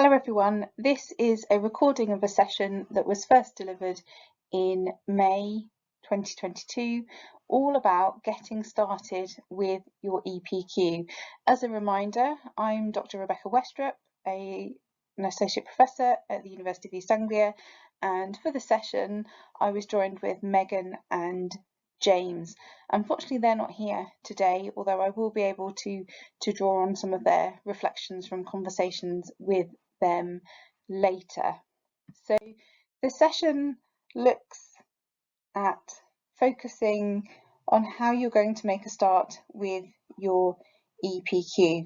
Hello everyone, this is a recording of a session that was first delivered in May 2022, all about getting started with your EPQ. As a reminder, I'm Dr. Rebecca Westrup, an Associate Professor at the University of East Anglia, and for the session I was joined with Megan and James. Unfortunately, they're not here today, although I will be able to draw on some of their reflections from conversations with them later. So the session looks at focusing on how you're going to make a start with your EPQ.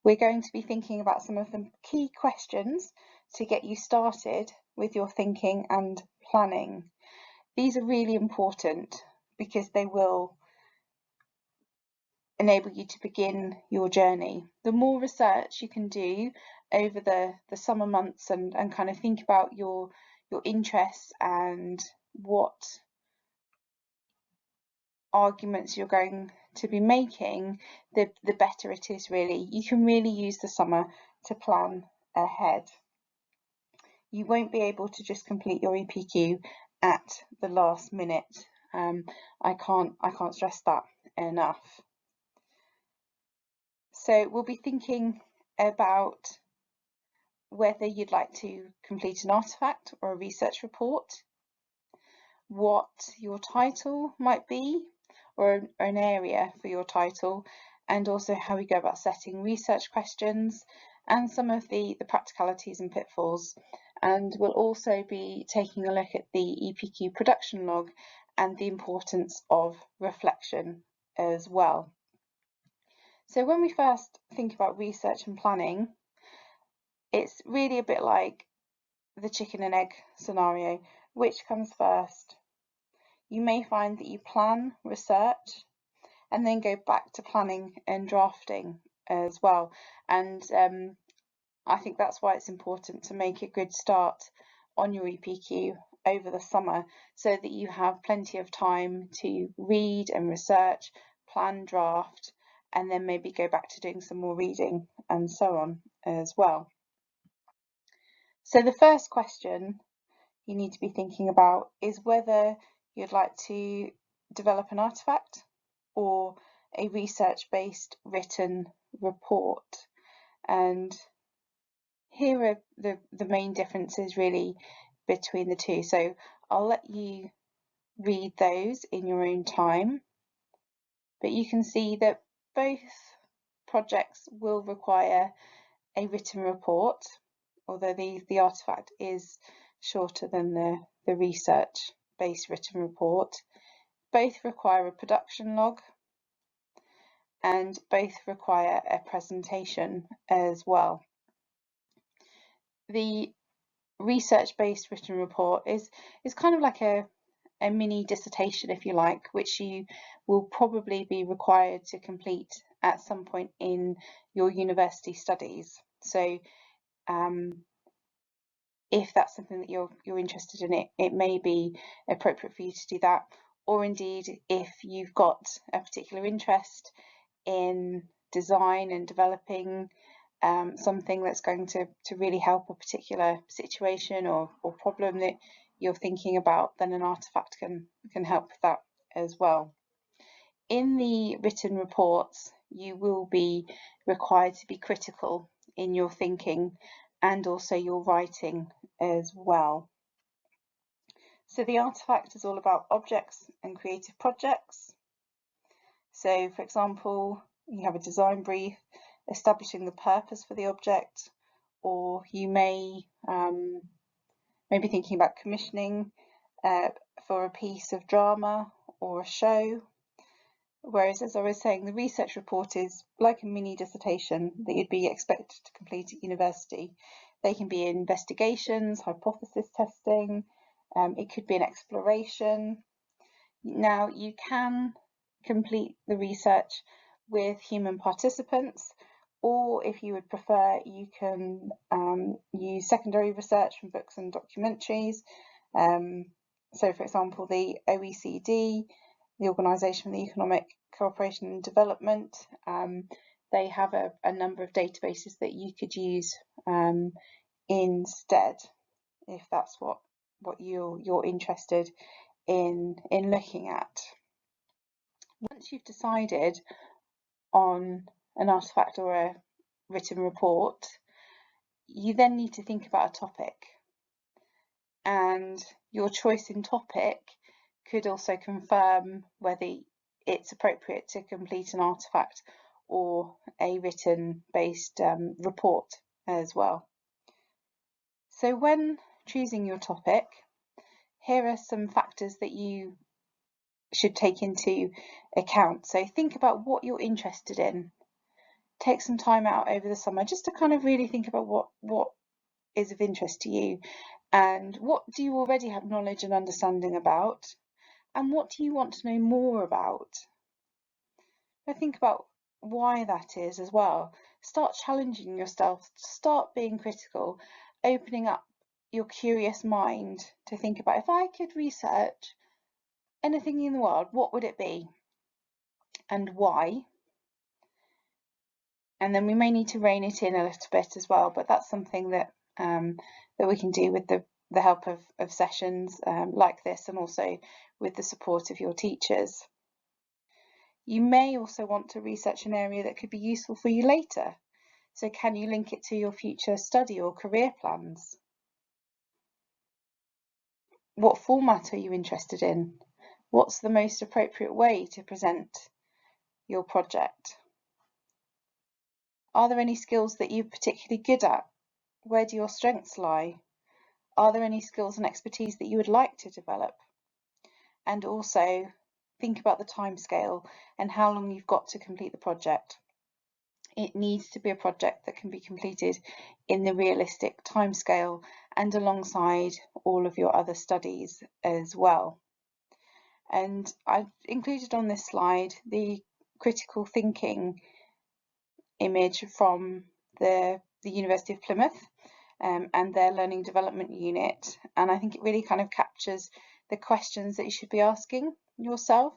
We're going to be thinking about some of the key questions to get you started with your thinking and planning. These are really important because they will enable you to begin your journey. The more research you can do over the summer months and kind of think about your interests and what arguments you're going to be making, the better it is really. You can really use the summer to plan ahead. You won't be able to just complete your EPQ at the last minute. I can't stress that enough. So we'll be thinking about whether you'd like to complete an artefact or a research report, what your title might be or an area for your title, and also how we go about setting research questions and some of the practicalities and pitfalls. And we'll also be taking a look at the EPQ production log and the importance of reflection as well. So when we first think about research and planning, it's really a bit like the chicken and egg scenario. Which comes first? You may find that you plan research and then go back to planning and drafting as well. And I think that's why it's important to make a good start on your EPQ over the summer so that you have plenty of time to read and research, plan, draft, and then maybe go back to doing some more reading and so on as well. So the first question you need to be thinking about is whether you'd like to develop an artefact or a research-based written report. And here are the main differences really between the two. So I'll let you read those in your own time, but you can see that both projects will require a written report, although the artefact is shorter than the research-based written report. Both require a production log and both require a presentation as well. The research-based written report is kind of like a mini dissertation, if you like, which you will probably be required to complete at some point in your university studies. So if that's something that you're interested in, it may be appropriate for you to do that. Or indeed, if you've got a particular interest in design and developing something that's going to really help a particular situation or problem that you're thinking about, then an artefact can help with that as well. In the written reports, you will be required to be critical in your thinking and also your writing as well. So the artefact is all about objects and creative projects. So for example, you have a design brief establishing the purpose for the object, or you may be thinking about commissioning for a piece of drama or a show. Whereas, as I was saying, the research report is like a mini dissertation that you'd be expected to complete at university. They can be investigations, hypothesis testing, it could be an exploration. Now, you can complete the research with human participants, or if you would prefer, you can use secondary research from books and documentaries. So, for example, the OECD, the Organisation for the Economic Cooperation and Development, they have a number of databases that you could use instead, if that's what you're interested in looking at. Once you've decided on an artefact or a written report, you then need to think about a topic, and your choice in topic could also confirm whether it's appropriate to complete an artefact or a written based report as well. So when choosing your topic, here are some factors that you should take into account. So think about what you're interested in. Take some time out over the summer just to kind of really think about what is of interest to you, and what do you already have knowledge and understanding about, and what do you want to know more about. I think about why that is as well. Start challenging yourself, start being critical, opening up your curious mind to think about, if I could research anything in the world, what would it be and why? And then we may need to rein it in a little bit as well, but that's something that that we can do with the help of sessions like this, and also with the support of your teachers. You may also want to research an area that could be useful for you later. So can you link it to your future study or career plans? What format are you interested in? What's the most appropriate way to present your project? Are there any skills that you're particularly good at? Where do your strengths lie? Are there any skills and expertise that you would like to develop? And also think about the timescale and how long you've got to complete the project. It needs to be a project that can be completed in the realistic timescale and alongside all of your other studies as well. And I've included on this slide the critical thinking image from the University of Plymouth and their learning development unit, and I think it really kind of captures the questions that you should be asking yourself.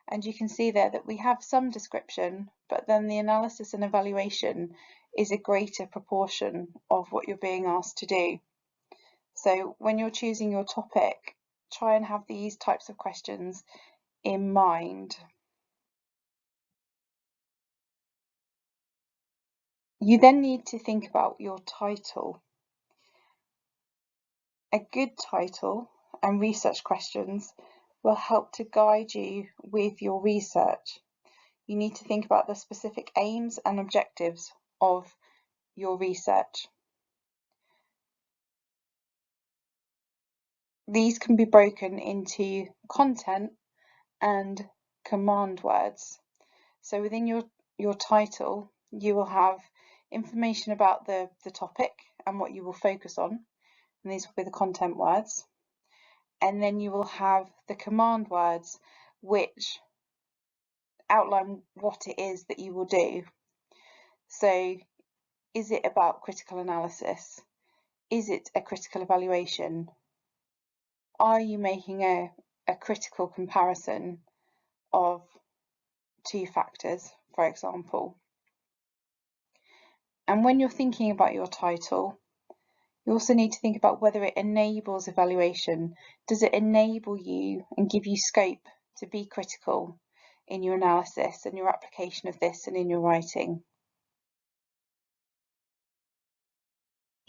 And you can see there that we have some description, but then the analysis and evaluation is a greater proportion of what you're being asked to do. So when you're choosing your topic, try and have these types of questions in mind. You then need to think about your title. A good title and research questions will help to guide you with your research. You need to think about the specific aims and objectives of your research. These can be broken into content and command words. So within your title, you will have information about the topic and what you will focus on, and these will be the content words. And then you will have the command words, which outline what it is that you will do. So is it about critical analysis? Is it a critical evaluation? Are you making a critical comparison of two factors, for example? And when you're thinking about your title, you also need to think about whether it enables evaluation. Does it enable you and give you scope to be critical in your analysis and your application of this and in your writing?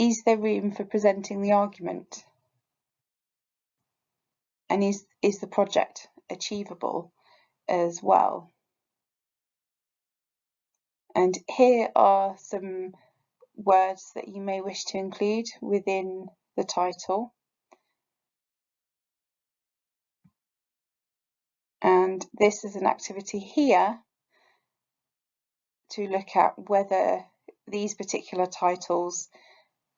Is there room for presenting the argument? And is the project achievable as well? And here are some words that you may wish to include within the title. And this is an activity here to look at whether these particular titles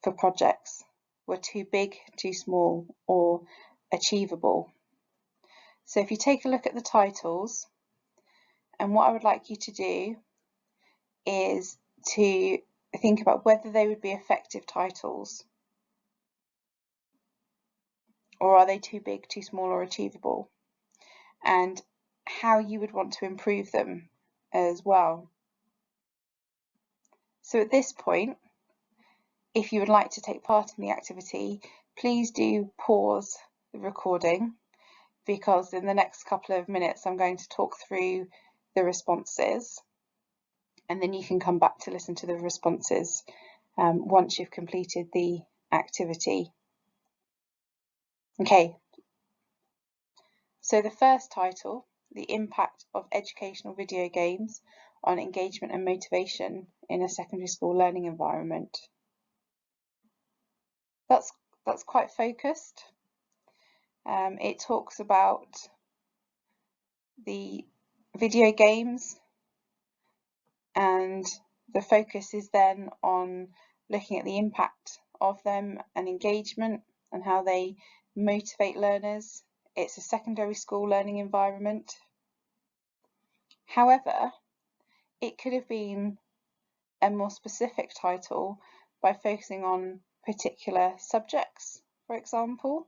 for projects were too big, too small, or achievable. So if you take a look at the titles, and what I would like you to do is to think about whether they would be effective titles, or are they too big, too small, or achievable, and how you would want to improve them as well. So at this point, if you would like to take part in the activity, please do pause the recording, because in the next couple of minutes I'm going to talk through the responses, and then you can come back to listen to the responses once you've completed the activity. Okay, so the first title, The Impact of Educational Video Games on Engagement and Motivation in a Secondary School Learning Environment. That's quite focused. It talks about the video games, and the focus is then on looking at the impact of them and engagement and how they motivate learners. It's a secondary school learning environment. However, it could have been a more specific title by focusing on particular subjects, for example.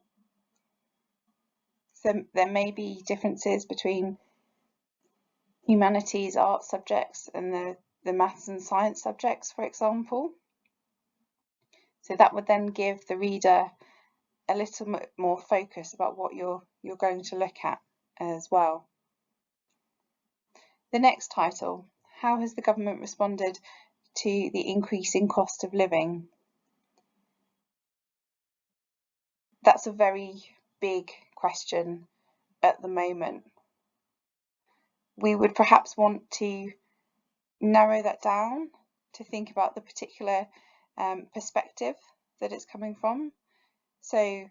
So there may be differences between humanities, art subjects and the maths and science subjects, for example. So that would then give the reader a little bit more focus about what you're going to look at as well. The next title, How has the government responded to the increasing cost of living? That's a very big question at the moment. We would perhaps want to narrow that down to think about the particular perspective that it's coming from. So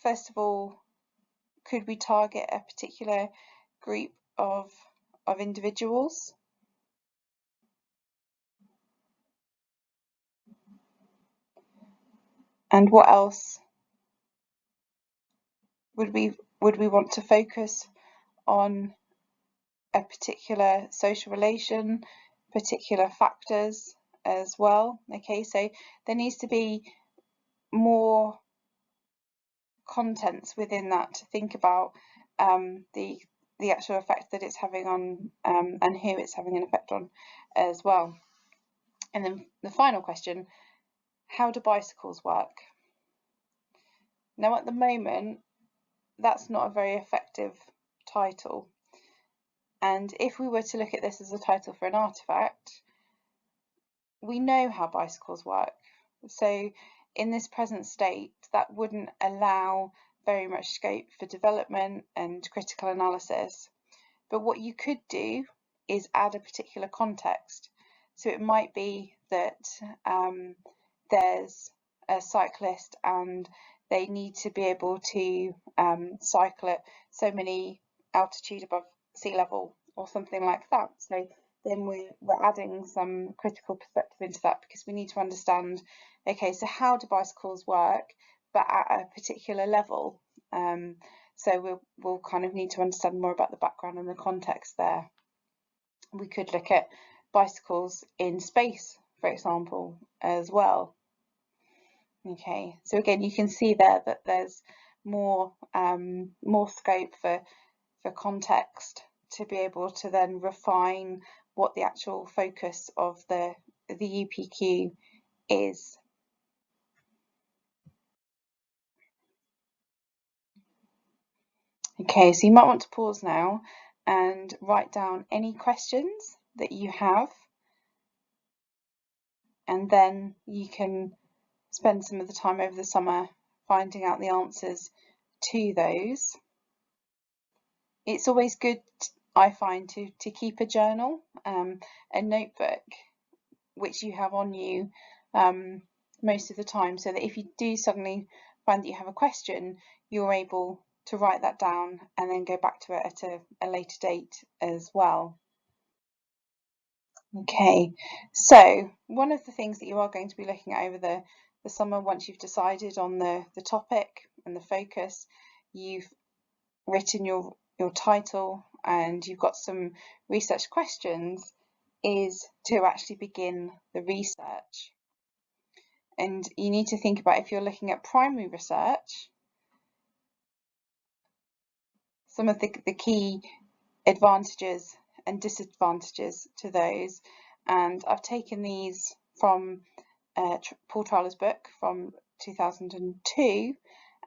first of all, could we target a particular group of individuals? And what else would we want to focus on? A particular social relation, particular factors as well. Okay, so there needs to be more contents within that to think about the actual effect that it's having on and who it's having an effect on as well. And then the final question, how do bicycles work? Now at the moment, that's not a very effective title. And if we were to look at this as a title for an artefact, we know how bicycles work. So in this present state, that wouldn't allow very much scope for development and critical analysis. But what you could do is add a particular context. So it might be that there's a cyclist and they need to be able to cycle at so many altitude above sea level or something like that. So then we're adding some critical perspective into that, because we need to understand, okay, so how do bicycles work, but at a particular level. So we'll kind of need to understand more about the background and the context there. We could look at bicycles in space, for example, as well. Okay, so again, you can see there that there's more scope for context to be able to then refine what the actual focus of the EPQ is. Okay, so you might want to pause now and write down any questions that you have, and then you can spend some of the time over the summer finding out the answers to those. It's always good, I find, to keep a journal, a notebook, which you have on you most of the time, so that if you do suddenly find that you have a question, you're able to write that down and then go back to it at a later date as well. Okay, so one of the things that you are going to be looking at over the summer, once you've decided on the topic and the focus, you've written your title and you've got some research questions, is to actually begin the research. And you need to think about, if you're looking at primary research, some of the key advantages and disadvantages to those, and I've taken these from Paul Trowler's book from 2002,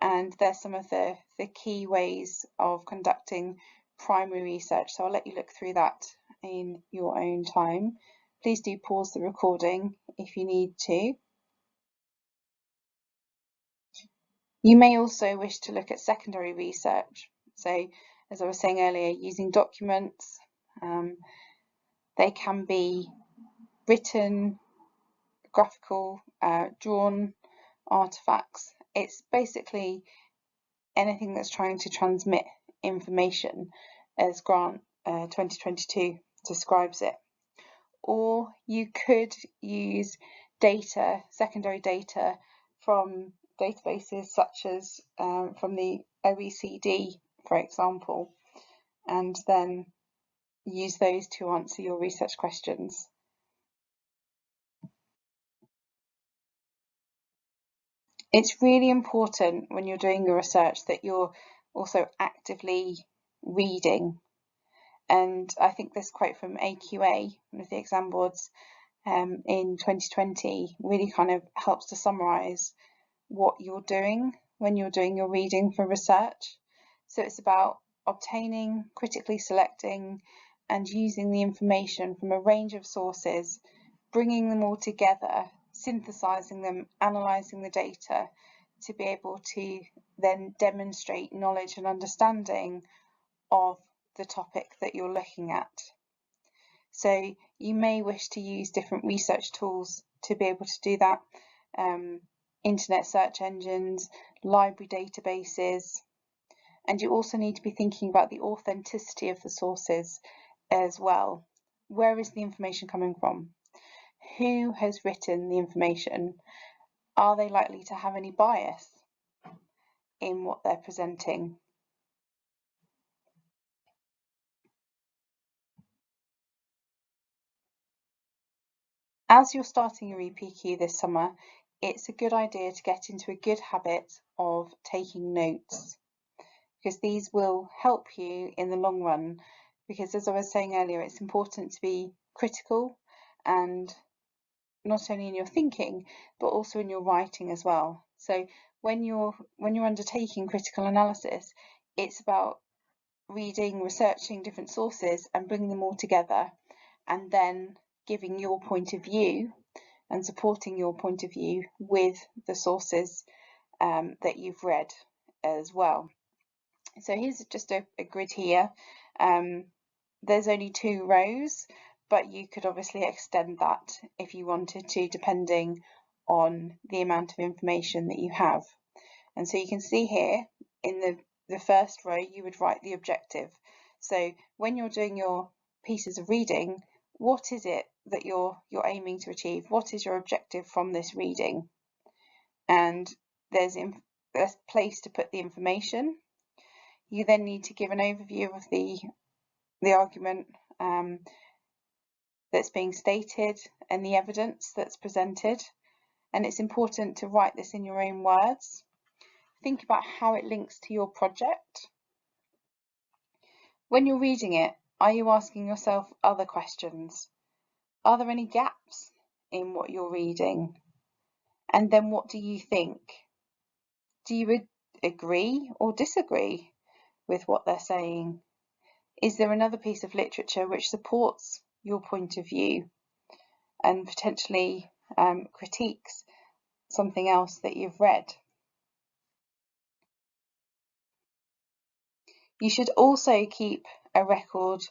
and they're some of the key ways of conducting primary research. So I'll let you look through that in your own time. Please do pause the recording if you need to. You may also wish to look at secondary research. So, as I was saying earlier, using documents, they can be written, graphical, drawn artifacts. It's basically anything that's trying to transmit information, as Grant 2022 describes it. Or you could use data, secondary data from databases such as from the OECD, for example, and then use those to answer your research questions. It's really important when you're doing your research that you're also actively reading. And I think this quote from AQA, one of the exam boards in 2020, really kind of helps to summarise what you're doing when you're doing your reading for research. So it's about obtaining, critically selecting, and using the information from a range of sources, bringing them all together, synthesizing them, analysing the data to be able to then demonstrate knowledge and understanding of the topic that you're looking at. So you may wish to use different research tools to be able to do that. Internet search engines, library databases, and you also need to be thinking about the authenticity of the sources as well. Where is the information coming from? Who has written the information? Are they likely to have any bias in what they're presenting? As you're starting your EPQ this summer, it's a good idea to get into a good habit of taking notes, because these will help you in the long run. Because as I was saying earlier, it's important to be critical, and not only in your thinking, but also in your writing as well. So when you're undertaking critical analysis, it's about reading, researching different sources and bringing them all together, and then giving your point of view and supporting your point of view with the sources that you've read as well. So here's just a grid here. There's only 2 rows, but you could obviously extend that if you wanted to, depending on the amount of information that you have. And so you can see here in the first row, you would write the objective. So when you're doing your pieces of reading, what is it that you're aiming to achieve? What is your objective from this reading? And there's a place to put the information. You then need to give an overview of the argument that's being stated and the evidence that's presented. And it's important to write this in your own words. Think about how it links to your project. When you're reading it, are you asking yourself other questions? Are there any gaps in what you're reading? And then what do you think? Do you agree or disagree with what they're saying? Is there another piece of literature which supports your point of view and potentially critiques something else that you've read? You should also keep a record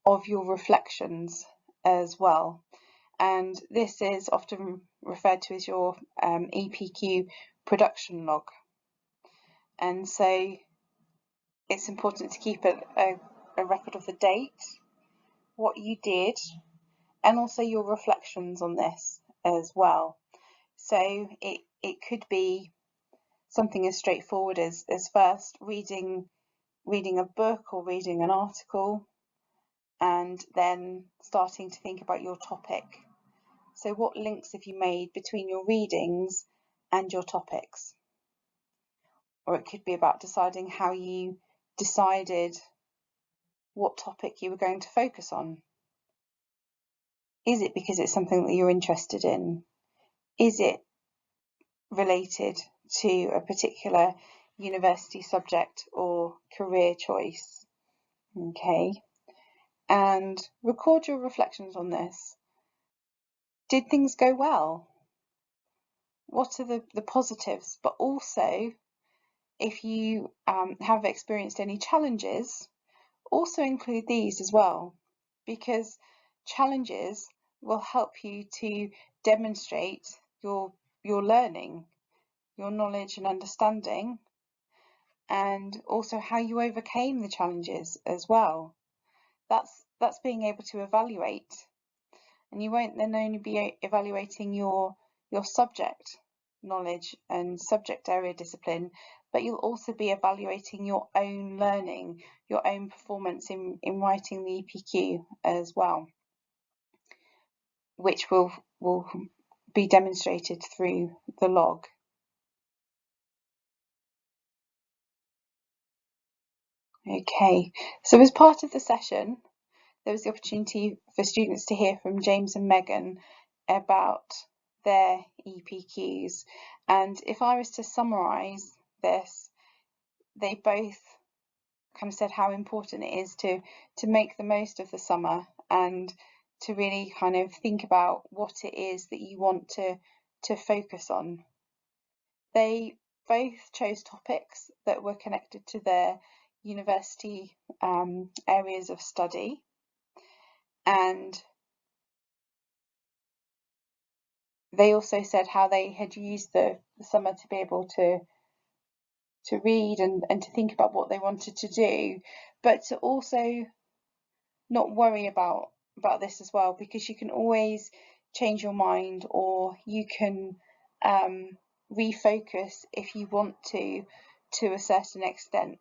of your reflections as well. And this is often referred to as your EPQ production log. And so it's important to keep a record of the date, what you did, and also your reflections on this as well. So it could be something as straightforward as first reading a book or reading an article, and then starting to think about your topic. So what links have you made between your readings and your topics? Or it could be about deciding how you decided what topic you were going to focus on. Is it because it's something that you're interested in? Is it related to a particular university subject or career choice? Okay, and record your reflections on this. Did things go well? What are the positives? But also, if you have experienced any challenges, also include these as well, because challenges will help you to demonstrate your learning, your knowledge and understanding, and also how you overcame the challenges as well. That's being able to evaluate, and you won't then only be evaluating your subject knowledge and subject area discipline, but you'll also be evaluating your own learning, your own performance in writing the EPQ as well, which will be demonstrated through the log. Okay, so as part of the session, there was the opportunity for students to hear from James and Megan about their EPQs, and if I was to summarise this, they both kind of said how important it is to make the most of the summer and to really kind of think about what it is that you want to focus on. They both chose topics that were connected to their university areas of study, and they also said how they had used the summer to be able to read and to think about what they wanted to do, but to also not worry about this as well, because you can always change your mind, or you can refocus if you want to a certain extent.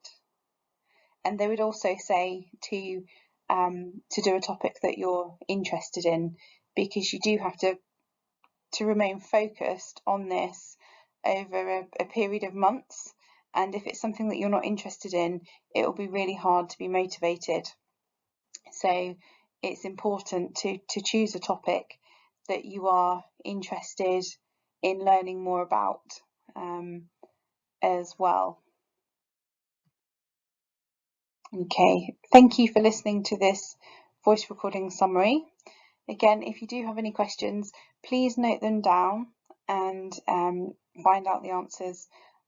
And they would also say to do a topic that you're interested in, because you do have to remain focused on this over a period of months, and if it's something that you're not interested in, it will be really hard to be motivated. So it's important to choose a topic that you are interested in learning more about as well. Okay, thank you for listening to this voice recording summary. Again, if you do have any questions, please note them down and find out the answers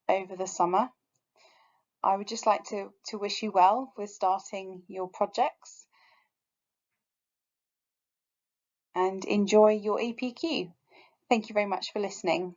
over the summer. I would just like to wish you well with starting your projects, and enjoy your EPQ. Thank you very much for listening.